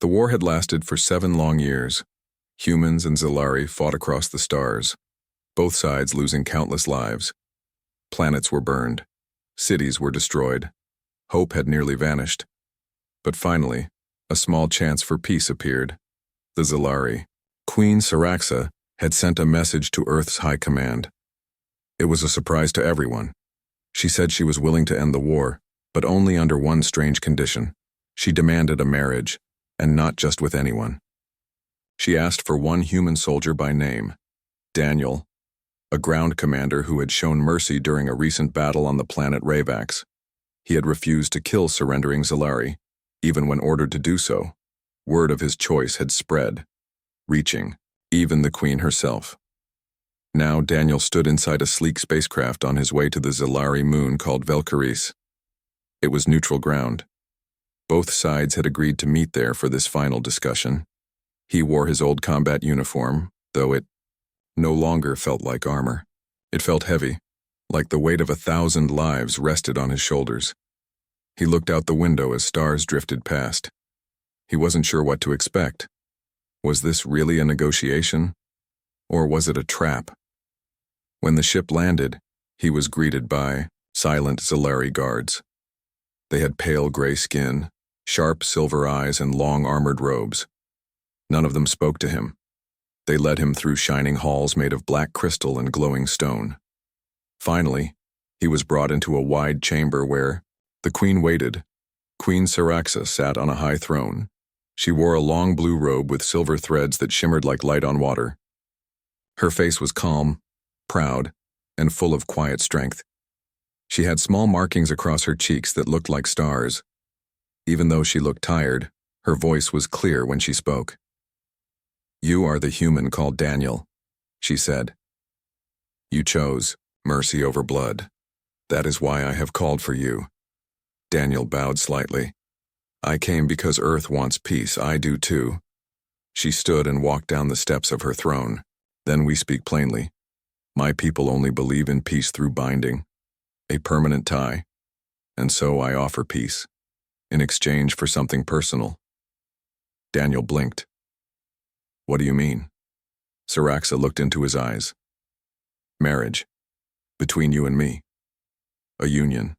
The war had lasted for 7 long years. Humans and Zilari fought across the stars, both sides losing countless lives. Planets were burned. Cities were destroyed. Hope had nearly vanished. But finally, a small chance for peace appeared. The Zilari. Queen Siraxa had sent a message to Earth's High Command. It was a surprise to everyone. She said she was willing to end the war, but only under one strange condition. She demanded a marriage, and not just with anyone. She asked for one human soldier by name, Daniel, a ground commander who had shown mercy during a recent battle on the planet Ravax. He had refused to kill surrendering Zilari, even when ordered to do so. Word of his choice had spread, reaching even the Queen herself. Now Daniel stood inside a sleek spacecraft on his way to the Zilari moon called Valkyries. It was neutral ground. Both sides had agreed to meet there for this final discussion. He wore his old combat uniform, though it no longer felt like armor. It felt heavy, like the weight of 1,000 lives rested on his shoulders. He looked out the window as stars drifted past. He wasn't sure what to expect. Was this really a negotiation? Or was it a trap? When the ship landed, he was greeted by silent Zilari guards. They had pale gray skin, sharp silver eyes, and long armored robes. None of them spoke to him. They led him through shining halls made of black crystal and glowing stone. Finally, he was brought into a wide chamber where the Queen waited. Queen Siraxa sat on a high throne. She wore a long blue robe with silver threads that shimmered like light on water. Her face was calm, proud, and full of quiet strength. She had small markings across her cheeks that looked like stars. Even though she looked tired, her voice was clear when she spoke. "You are the human called Daniel," she said. "You chose mercy over blood. That is why I have called for you." Daniel bowed slightly. "I came because Earth wants peace. I do too." She stood and walked down the steps of her throne. "Then we speak plainly. My people only believe in peace through binding, a permanent tie, and so I offer peace, in exchange for something personal." Daniel blinked. "What do you mean?" Siraxa looked into his eyes. "Marriage. Between you and me. A union.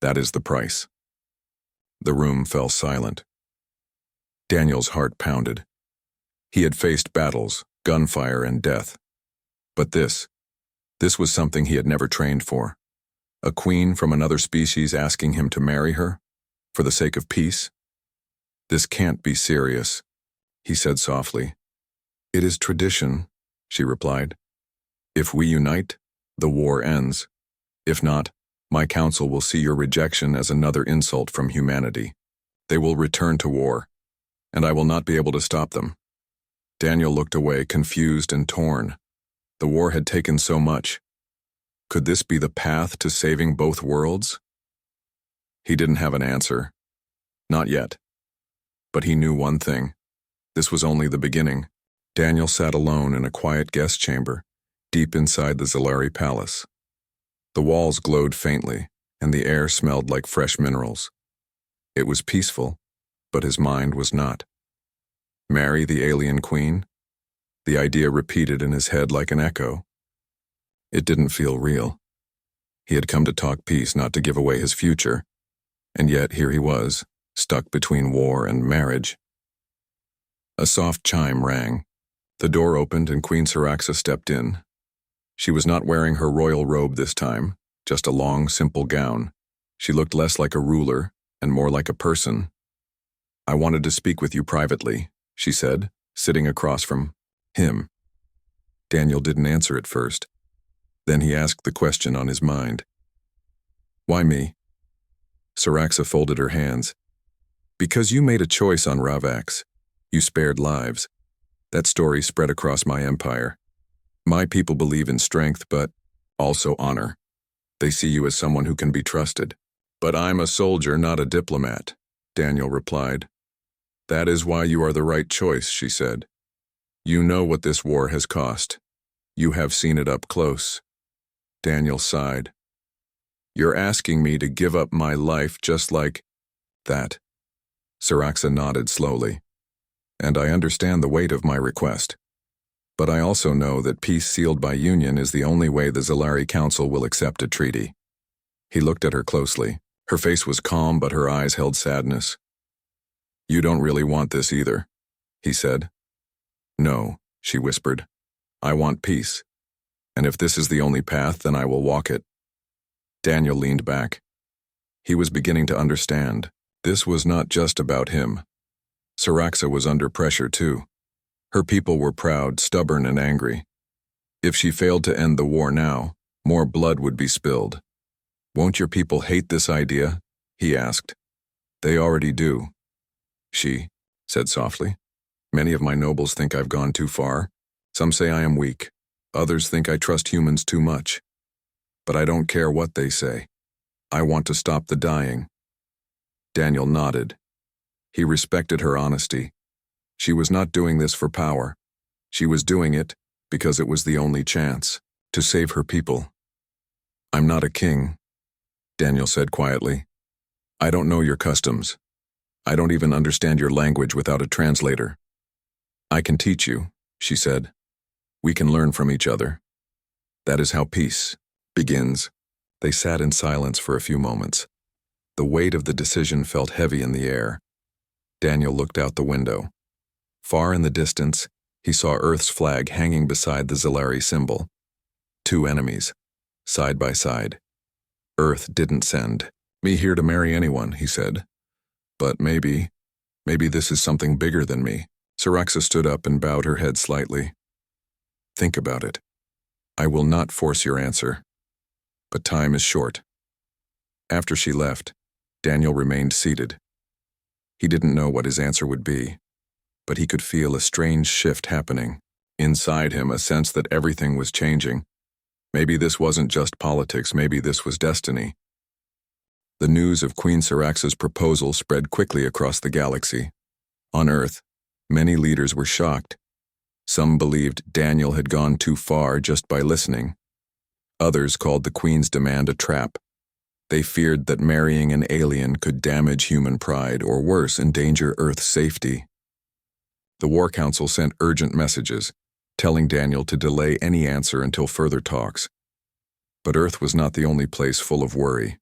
That is the price." The room fell silent. Daniel's heart pounded. He had faced battles, gunfire, and death. But this was something he had never trained for. A queen from another species asking him to marry her, for the sake of peace? "This can't be serious," he said softly. "It is tradition," she replied. "If we unite, the war ends. If not, my council will see your rejection as another insult from humanity. They will return to war, and I will not be able to stop them." Daniel looked away, confused and torn. The war had taken so much. Could this be the path to saving both worlds? He didn't have an answer. Not yet. But he knew one thing. This was only the beginning. Daniel sat alone in a quiet guest chamber, deep inside the Zilari palace. The walls glowed faintly, and the air smelled like fresh minerals. It was peaceful, but his mind was not. Marry the alien queen? The idea repeated in his head like an echo. It didn't feel real. He had come to talk peace, not to give away his future, and yet here he was, stuck between war and marriage. A soft chime rang. The door opened and Queen Siraxa stepped in. She was not wearing her royal robe this time, just a long, simple gown. She looked less like a ruler and more like a person. "I wanted to speak with you privately," she said, sitting across from him. Daniel didn't answer at first. Then he asked the question on his mind. "Why me?" Siraxa folded her hands. "Because you made a choice on Ravax. You spared lives. That story spread across my empire. My people believe in strength, but also honor. They see you as someone who can be trusted." "But I'm a soldier, not a diplomat," Daniel replied. "That is why you are the right choice," she said. "You know what this war has cost. You have seen it up close." Daniel sighed. "You're asking me to give up my life just like that?" Siraxa nodded slowly. and I understand the weight of my request. But I also know that peace sealed by union is the only way the Zalari Council will accept a treaty. He looked at her closely. Her face was calm, but her eyes held sadness. You don't really want this either, he said. No, she whispered. I want peace. And if this is the only path, then I will walk it. Daniel leaned back. He was beginning to understand. This was not just about him. Siraxa was under pressure too. Her people were proud, stubborn, and angry. If she failed to end the war now, more blood would be spilled. Won't your people hate this idea? He asked. They already do. She said softly. Many of my nobles think I've gone too far. Some say I am weak. Others think I trust humans too much. But I don't care what they say. I want to stop the dying. Daniel nodded. He respected her honesty. She was not doing this for power. She was doing it because it was the only chance to save her people. I'm not a king, Daniel said quietly. I don't know your customs. I don't even understand your language without a translator. I can teach you, she said. We can learn from each other. That is how peace begins. They sat in silence for a few moments. The weight of the decision felt heavy in the air. Daniel looked out the window. Far in the distance, he saw Earth's flag hanging beside the Zalari symbol. Two enemies, side by side. Earth didn't send me here to marry anyone, he said. But maybe this is something bigger than me. Siraxa stood up and bowed her head slightly. Think about it. I will not force your answer. But time is short. After she left, Daniel remained seated. He didn't know what his answer would be, but he could feel a strange shift happening. Inside him, a sense that everything was changing. Maybe this wasn't just politics, maybe this was destiny. The news of Queen Siraxa's proposal spread quickly across the galaxy. On Earth, many leaders were shocked. Some believed Daniel had gone too far just by listening. Others called the Queen's demand a trap. They feared that marrying an alien could damage human pride or worse, endanger Earth's safety. The War Council sent urgent messages, telling Daniel to delay any answer until further talks. But Earth was not the only place full of worry.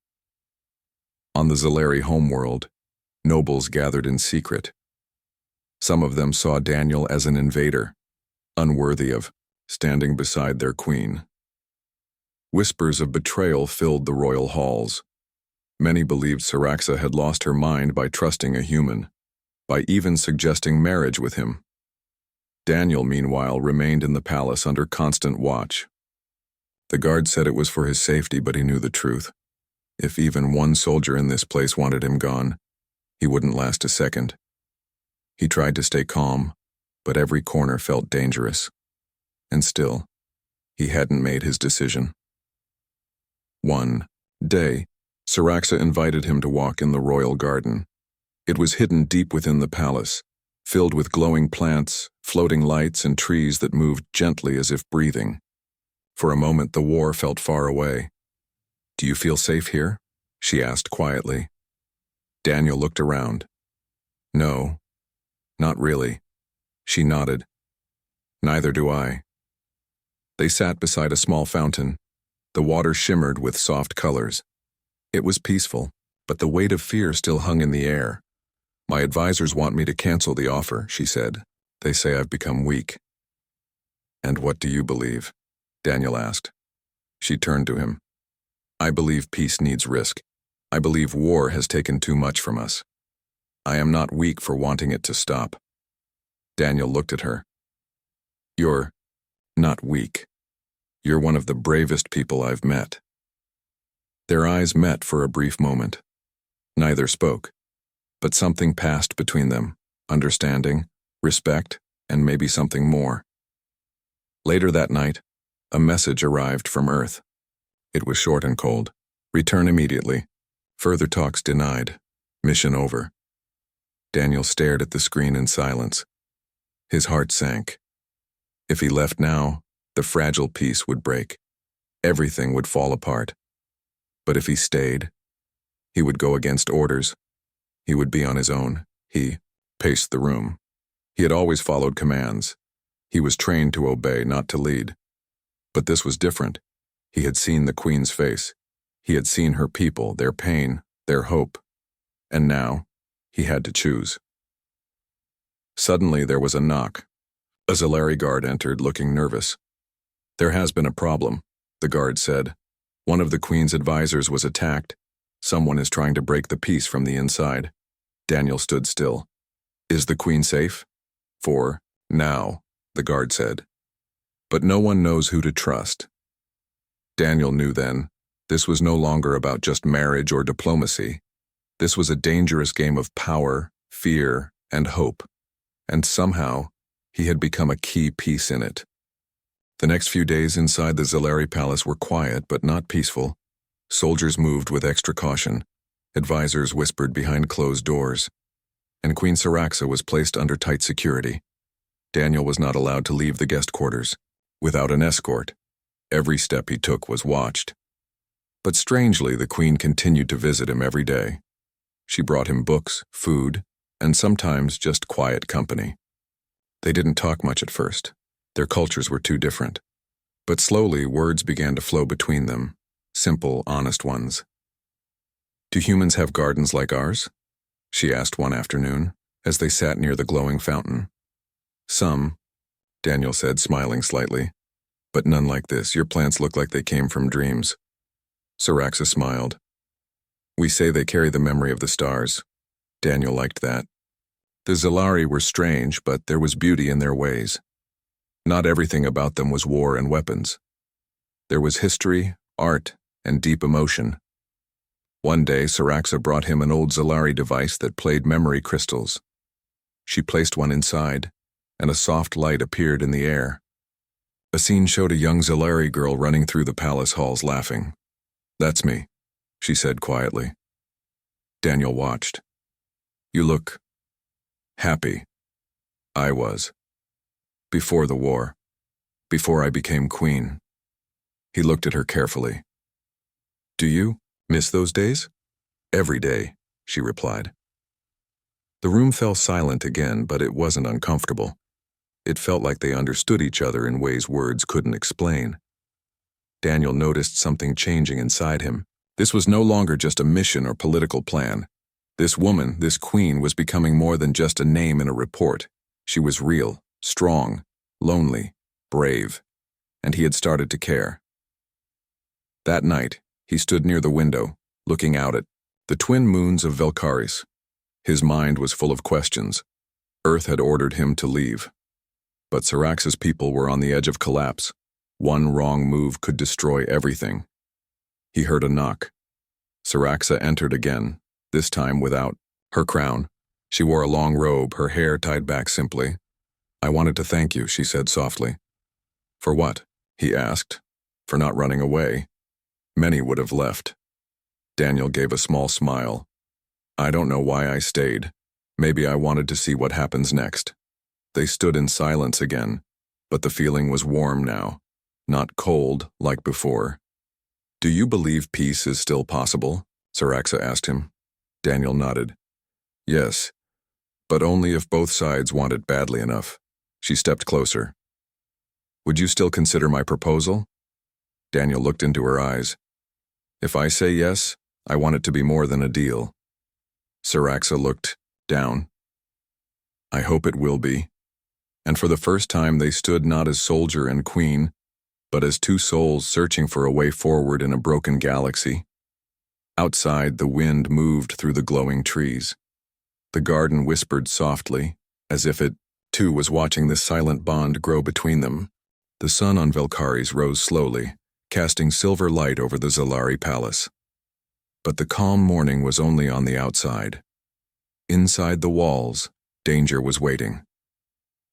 On the Zalari homeworld, nobles gathered in secret. Some of them saw Daniel as an invader, unworthy of standing beside their queen. Whispers of betrayal filled the royal halls. Many believed Siraxa had lost her mind by trusting a human, by even suggesting marriage with him. Daniel, meanwhile, remained in the palace under constant watch. The guard said it was for his safety, but he knew the truth. If even one soldier in this place wanted him gone, he wouldn't last a second. He tried to stay calm, but every corner felt dangerous. And still, he hadn't made his decision. One day, Siraxa invited him to walk in the royal garden. It was hidden deep within the palace, filled with glowing plants, floating lights, and trees that moved gently as if breathing. For a moment, the war felt far away. Do you feel safe here? She asked quietly. Daniel looked around. No, not really. She nodded. Neither do I. They sat beside a small fountain. The water shimmered with soft colors. It was peaceful, but the weight of fear still hung in the air. My advisors want me to cancel the offer, she said. They say I've become weak. And what do you believe? Daniel asked. She turned to him. I believe peace needs risk. I believe war has taken too much from us. I am not weak for wanting it to stop. Daniel looked at her. You're not weak. You're one of the bravest people I've met. Their eyes met for a brief moment. Neither spoke, but something passed between them, understanding, respect, and maybe something more. Later that night, a message arrived from Earth. It was short and cold. Return immediately. Further talks denied. Mission over. Daniel stared at the screen in silence. His heart sank. If he left now, the fragile peace would break. Everything would fall apart. But if he stayed, he would go against orders. He would be on his own. He paced the room. He had always followed commands. He was trained to obey, not to lead. But this was different. He had seen the queen's face. He had seen her people, their pain, their hope. And now, he had to choose. Suddenly there was a knock. A Zalari guard entered, looking nervous. "There has been a problem," the guard said. "One of the queen's advisors was attacked. Someone is trying to break the peace from the inside." Daniel stood still. "Is the queen safe?" "For now," the guard said. "But no one knows who to trust." Daniel knew then, this was no longer about just marriage or diplomacy. This was a dangerous game of power, fear, and hope. And somehow, he had become a key piece in it. The next few days inside the Zalari palace were quiet but not peaceful. Soldiers moved with extra caution. Advisors whispered behind closed doors. And Queen Siraxa was placed under tight security. Daniel was not allowed to leave the guest quarters. Without an escort, every step he took was watched. But strangely, the queen continued to visit him every day. She brought him books, food, and sometimes just quiet company. They didn't talk much at first. Their cultures were too different. But slowly, words began to flow between them, simple, honest ones. "Do humans have gardens like ours?" she asked one afternoon, as they sat near the glowing fountain. "Some," Daniel said, smiling slightly. "But none like this. Your plants look like they came from dreams." Siraxa smiled. "We say they carry the memory of the stars." Daniel liked that. The Zalari were strange, but there was beauty in their ways. Not everything about them was war and weapons. There was history, art, and deep emotion. One day, Siraxa brought him an old Zalari device that played memory crystals. She placed one inside, and a soft light appeared in the air. A scene showed a young Zalari girl running through the palace halls laughing. "That's me," she said quietly. Daniel watched. "You look happy." "I was. Before the war. Before I became queen." He looked at her carefully. "Do you miss those days?" "Every day," she replied. The room fell silent again, but it wasn't uncomfortable. It felt like they understood each other in ways words couldn't explain. Daniel noticed something changing inside him. This was no longer just a mission or political plan. This woman, this queen, was becoming more than just a name in a report. She was real, strong, lonely, brave, and he had started to care. That night, he stood near the window, looking out at the twin moons of Velkaris. His mind was full of questions. Earth had ordered him to leave. But Siraxa's people were on the edge of collapse. One wrong move could destroy everything. He heard a knock. Siraxa entered again, this time without her crown. She wore a long robe, her hair tied back simply. "I wanted to thank you," she said softly. "For what?" he asked. "For not running away. Many would have left." Daniel gave a small smile. "I don't know why I stayed. Maybe I wanted to see what happens next." They stood in silence again, but the feeling was warm now, not cold like before. "Do you believe peace is still possible?" Siraxa asked him. Daniel nodded. "Yes, but only if both sides want it badly enough." She stepped closer. "Would you still consider my proposal?" Daniel looked into her eyes. "If I say yes, I want it to be more than a deal." Siraxa looked down. "I hope it will be." And for the first time they stood not as soldier and queen, but as two souls searching for a way forward in a broken galaxy. Outside, the wind moved through the glowing trees. The garden whispered softly, as if it, too, was watching this silent bond grow between them. The sun on Velkaris rose slowly, casting silver light over the Zalari palace. But the calm morning was only on the outside. Inside the walls, danger was waiting.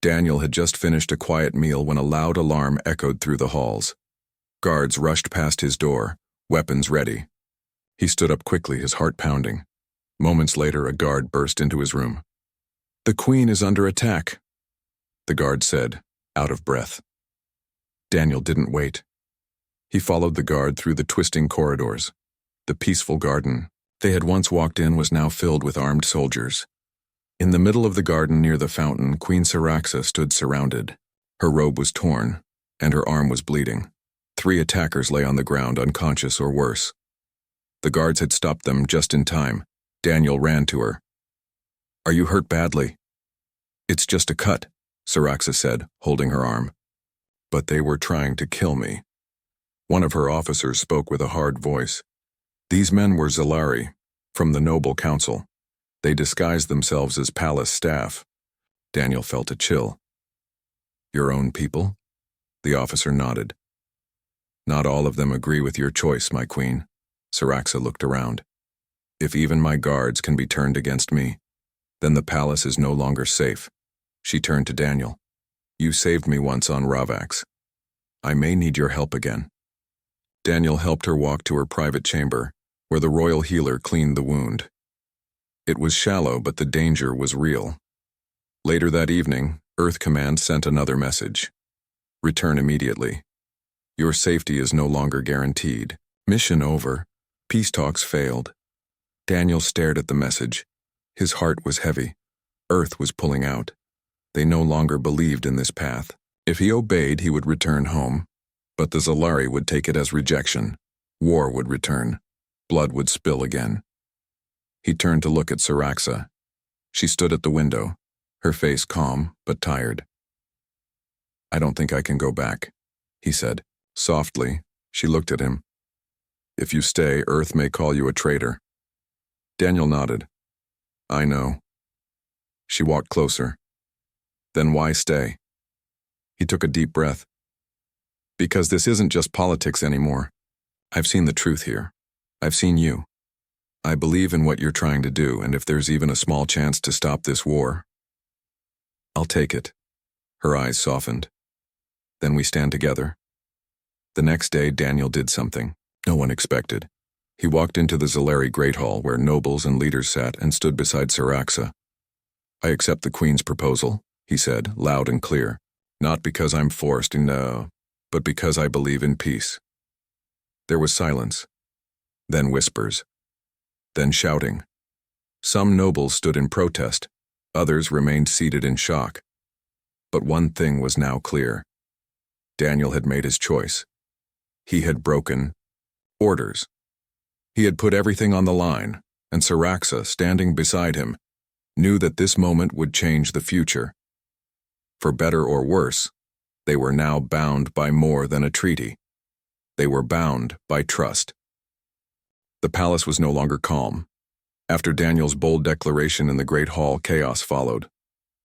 Daniel had just finished a quiet meal when a loud alarm echoed through the halls. Guards rushed past his door, weapons ready. He stood up quickly, his heart pounding. Moments later, a guard burst into his room. "The queen is under attack," the guard said, out of breath. Daniel didn't wait. He followed the guard through the twisting corridors. The peaceful garden they had once walked in was now filled with armed soldiers. In the middle of the garden near the fountain, Queen Siraxa stood surrounded. Her robe was torn, and her arm was bleeding. 3 attackers lay on the ground unconscious or worse. The guards had stopped them just in time. Daniel ran to her. "Are you hurt badly?" "It's just a cut," Siraxa said, holding her arm. "But they were trying to kill me." One of her officers spoke with a hard voice. These men were Zalari, from the noble council. They disguised themselves as palace staff. Daniel felt a chill. "Your own people?" The officer nodded. "Not all of them agree with your choice, my queen." Siraxa looked around. "If even my guards can be turned against me, then the palace is no longer safe." She turned to Daniel. "You saved me once on Ravax. I may need your help again." Daniel helped her walk to her private chamber, where the royal healer cleaned the wound. It was shallow, but the danger was real. Later that evening, Earth Command sent another message. "Return immediately. Your safety is no longer guaranteed. Mission over. Peace talks failed." Daniel stared at the message. His heart was heavy. Earth was pulling out. They no longer believed in this path. If he obeyed, he would return home. But the Zalari would take it as rejection. War would return. Blood would spill again. He turned to look at Siraxa. She stood at the window, her face calm but tired. "I don't think I can go back," he said. Softly, she looked at him. "If you stay, Earth may call you a traitor." Daniel nodded. "I know." She walked closer. "Then why stay?" He took a deep breath. "Because this isn't just politics anymore. I've seen the truth here. I've seen you. I believe in what you're trying to do, and if there's even a small chance to stop this war, I'll take it." Her eyes softened. "Then we stand together." The next day, Daniel did something no one expected. He walked into the Zalari Great Hall, where nobles and leaders sat, and stood beside Siraxa. "I accept the Queen's proposal," he said, loud and clear. "Not because I'm forced, no, but because I believe in peace." There was silence. Then whispers. Then shouting. Some nobles stood in protest. Others remained seated in shock. But one thing was now clear. Daniel had made his choice. He had broken orders. He had put everything on the line, and Siraxa, standing beside him, knew that this moment would change the future. For better or worse, they were now bound by more than a treaty. They were bound by trust. The palace was no longer calm. After Daniel's bold declaration in the Great Hall, chaos followed.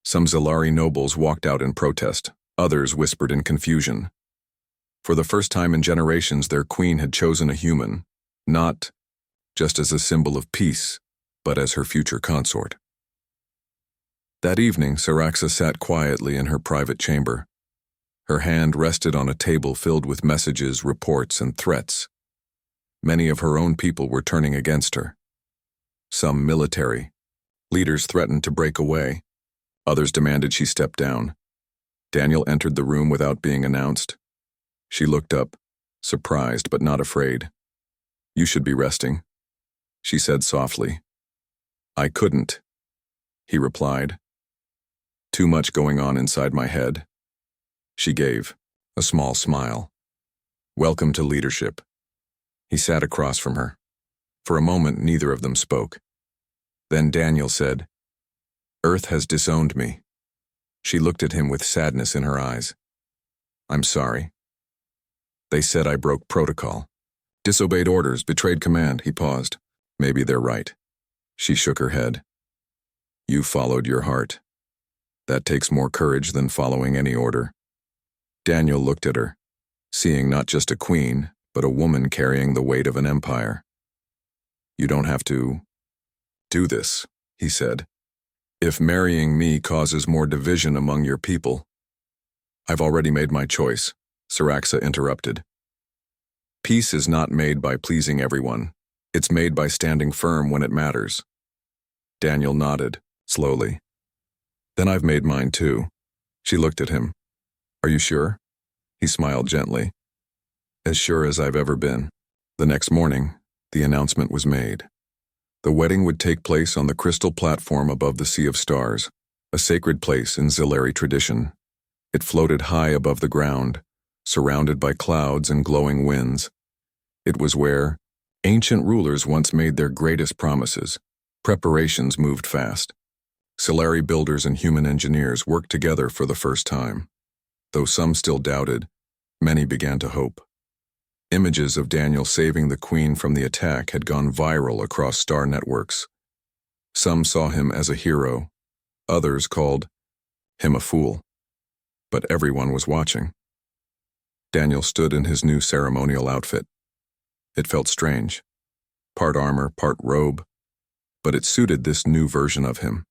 Some Zalari nobles walked out in protest. Others whispered in confusion. For the first time in generations, their queen had chosen a human, not just as a symbol of peace, but as her future consort. That evening, Siraxa sat quietly in her private chamber. Her hand rested on a table filled with messages, reports, and threats. Many of her own people were turning against her. Some military. Leaders threatened to break away. Others demanded she step down. Daniel entered the room without being announced. She looked up, surprised but not afraid. "You should be resting," she said softly. "I couldn't," he replied. "Too much going on inside my head." She gave a small smile. "Welcome to leadership." He sat across from her. For a moment, neither of them spoke. Then Daniel said, "Earth has disowned me." She looked at him with sadness in her eyes. "I'm sorry. They said I broke protocol. Disobeyed orders, betrayed command." He paused. "Maybe they're right." She shook her head. "You followed your heart. That takes more courage than following any order." Daniel looked at her, seeing not just a queen, but a woman carrying the weight of an empire. "You don't have to do this," he said. "If marrying me causes more division among your people." "I've already made my choice," Siraxa interrupted. "Peace is not made by pleasing everyone. It's made by standing firm when it matters." Daniel nodded, slowly. "Then I've made mine too." She looked at him. "Are you sure?" He smiled gently. "As sure as I've ever been." The next morning, the announcement was made. The wedding would take place on the crystal platform above the Sea of Stars, a sacred place in Zilari tradition. It floated high above the ground, surrounded by clouds and glowing winds. It was where ancient rulers once made their greatest promises. Preparations moved fast. Zilari builders and human engineers worked together for the first time. Though some still doubted, many began to hope. Images of Daniel saving the queen from the attack had gone viral across star networks. Some saw him as a hero, others called him a fool. But everyone was watching. Daniel stood in his new ceremonial outfit. It felt strange, part armor, part robe, but it suited this new version of him.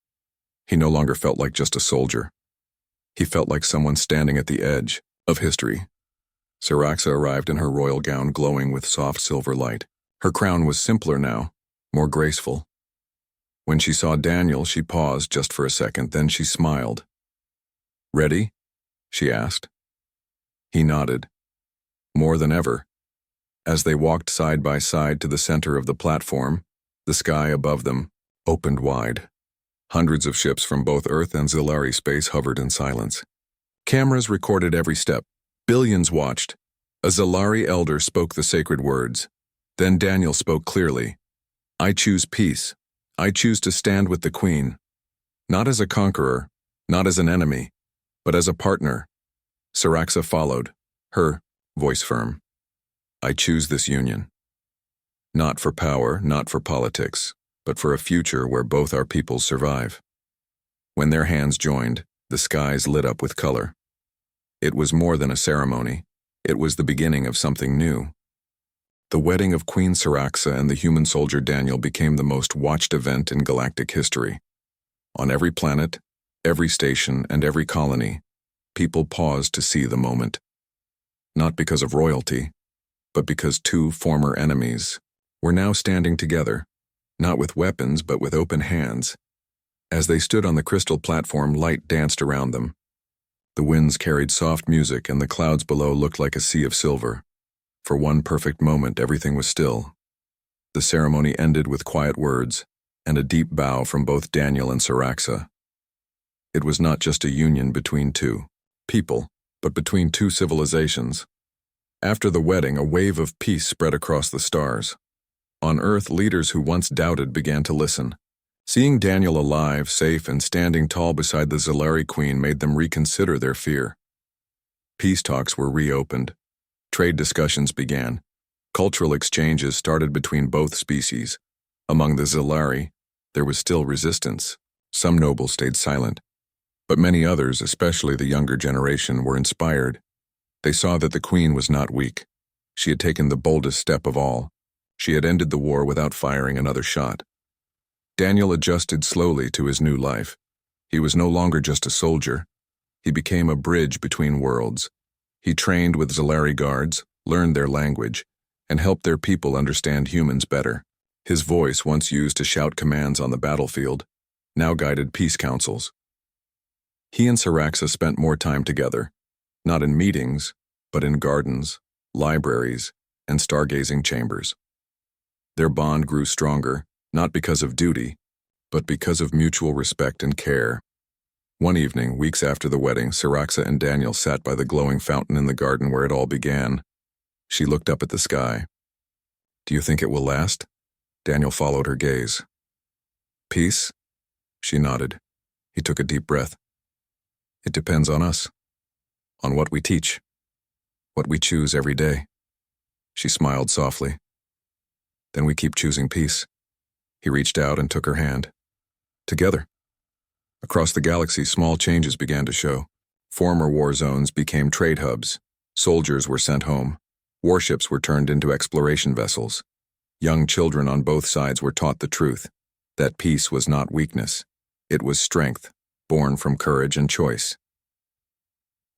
He no longer felt like just a soldier. He felt like someone standing at the edge of history. Siraxa arrived in her royal gown glowing with soft silver light. Her crown was simpler now, more graceful. When she saw Daniel, she paused just for a second, then she smiled. "Ready?" she asked. He nodded. More than ever. As they walked side by side to the center of the platform, the sky above them opened wide. Hundreds of ships from both Earth and Zilari space hovered in silence. Cameras recorded every step. Billions watched. A Zilari elder spoke the sacred words. Then Daniel spoke clearly. "I choose peace. I choose to stand with the queen. Not as a conqueror, not as an enemy, but as a partner." Siraxa followed, her voice firm. "I choose this union. Not for power, not for politics, but for a future where both our peoples survive." When their hands joined, the skies lit up with color. It was more than a ceremony. It was the beginning of something new. The wedding of Queen Siraxa and the human soldier Daniel became the most watched event in galactic history. On every planet, every station, and every colony, people paused to see the moment. Not because of royalty, but because two former enemies were now standing together, not with weapons but with open hands. As they stood on the crystal platform, light danced around them. The winds carried soft music and the clouds below looked like a sea of silver. For one perfect moment, everything was still. The ceremony ended with quiet words and a deep bow from both Daniel and Siraxa. It was not just a union between two people, but between two civilizations. After the wedding, a wave of peace spread across the stars. On Earth, leaders who once doubted began to listen. Seeing Daniel alive, safe, and standing tall beside the Zilari queen made them reconsider their fear. Peace talks were reopened. Trade discussions began. Cultural exchanges started between both species. Among the Zilari, there was still resistance. Some nobles stayed silent. But many others, especially the younger generation, were inspired. They saw that the queen was not weak. She had taken the boldest step of all. She had ended the war without firing another shot. Daniel adjusted slowly to his new life. He was no longer just a soldier. He became a bridge between worlds. He trained with Zilari guards, learned their language, and helped their people understand humans better. His voice, once used to shout commands on the battlefield, now guided peace councils. He and Siraxa spent more time together, not in meetings, but in gardens, libraries, and stargazing chambers. Their bond grew stronger, not because of duty, but because of mutual respect and care. One evening, weeks after the wedding, Siraxa and Daniel sat by the glowing fountain in the garden where it all began. She looked up at the sky. "Do you think it will last?" Daniel followed her gaze. "Peace?" She nodded. He took a deep breath. "It depends on us. On what we teach. What we choose every day." She smiled softly. "Then we keep choosing peace." He reached out and took her hand. Together. Across the galaxy, small changes began to show. Former war zones became trade hubs. Soldiers were sent home. Warships were turned into exploration vessels. Young children on both sides were taught the truth, that peace was not weakness. It was strength, born from courage and choice.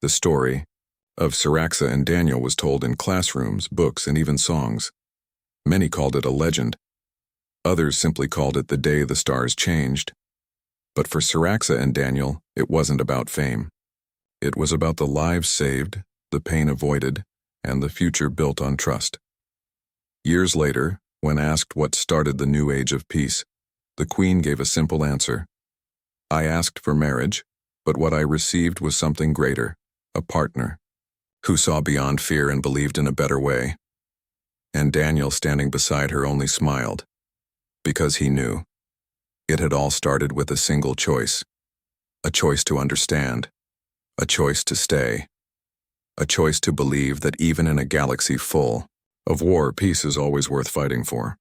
The story of Siraxa and Daniel was told in classrooms, books, and even songs. Many called it a legend. Others simply called it the day the stars changed. But for Siraxa and Daniel, it wasn't about fame. It was about the lives saved, the pain avoided, and the future built on trust. Years later, When asked what started the new age of peace, the queen gave a simple answer. I asked for marriage, but what I received was something greater, a partner, who saw beyond fear and believed in a better way. And Daniel, standing beside her, only smiled, because he knew. It had all started with a single choice. A choice to understand. A choice to stay. A choice to believe that even in a galaxy full of war, peace is always worth fighting for.